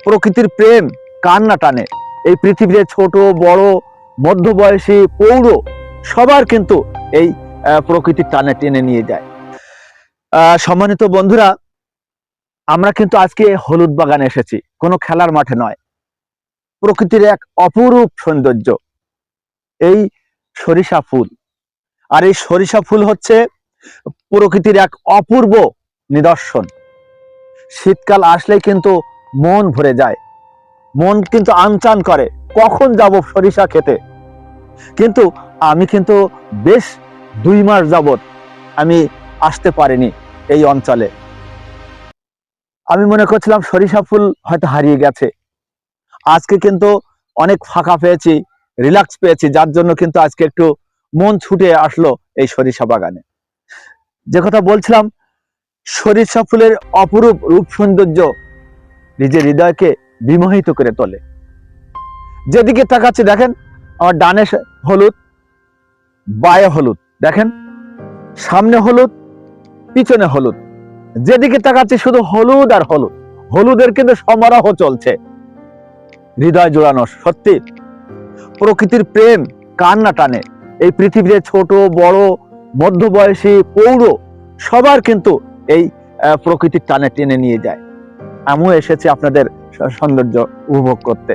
প্রকৃতির প্রেম কার না টানে। এই পৃথিবীতে ছোট বড় মধ্যবয়সী পৌর সবার কিন্তু এই প্রকৃতির টানে টেনে নিয়ে যায়। সম্মানিত বন্ধুরা, আমরা কিন্তু আজকে হলুদ বাগানে এসেছি, কোনো খেলার মাঠে নয়। প্রকৃতির এক অপরূপ সৌন্দর্য এই সরিষা ফুল। আর এই সরিষা ফুল হচ্ছে প্রকৃতির এক অপূর্ব নিদর্শন। শীতকাল আসলেই কিন্তু মন ভরে যায়, মন কিন্তু আনচান করে কখন যাব সরিষা খেতে। কিন্তু আমি কিন্তু বেশ 2 মাস যাবত আমি আসতে পারিনি এই অঞ্চলে। আমি মনে করছিলাম সরিষা ফুল হয়তো হারিয়ে গেছে। আজকে কিন্তু অনেক ফাঁকা পেয়েছি, রিল্যাক্স পেয়েছি, যার জন্য কিন্তু আজকে একটু মন ছুটে আসলো এই সরিষা বাগানে। যে কথা বলছিলাম, সরিষা ফুলের অপরূপ রূপ সৌন্দর্য নিজের হৃদয়কে বিমোহিত করে তোলে। যেদিকে তাকাচ্ছি দেখেন, আমার ডানে হলুদ, বায়ে হলুদ, দেখেন সামনে হলুদ, পিছনে হলুদ, যেদিকে তাকাচ্ছি শুধু হলুদ আর হলুদ। হলুদের কিন্তু সমারোহ চলছে, হৃদয় জোড়ানো। সত্যি প্রকৃতির প্রেম কার না টানে। এই পৃথিবীতে ছোট বড় মধ্যবয়সী পৌর সবার কিন্তু এই প্রকৃতির টানে টেনে নিয়ে যায়। আমিও এসেছি আপনাদের সৌন্দর্য উপভোগ করতে।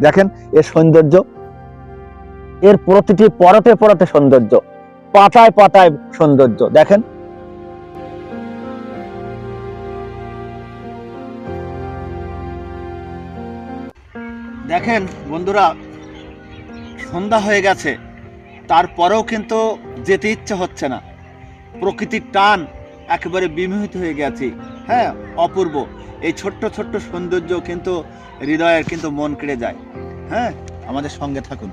দেখেন এর সৌন্দর্য, এর প্রতিটি পরতে পরতে সৌন্দর্য, পাতায় পাতায় সৌন্দর্য। দেখেন দেখেন বন্ধুরা, সন্ধ্যা হয়ে গেছে, তারপরেও কিন্তু যেতে ইচ্ছে হচ্ছে না। প্রকৃতির টান একেবারে বিমোহিত হয়ে গেছি। হ্যাঁ, অপূর্ব এই ছোট্ট ছোট্ট সৌন্দর্য কিন্তু হৃদয়ের কিন্তু মন কেড়ে যায়। হ্যাঁ, আমাদের সঙ্গে থাকুন।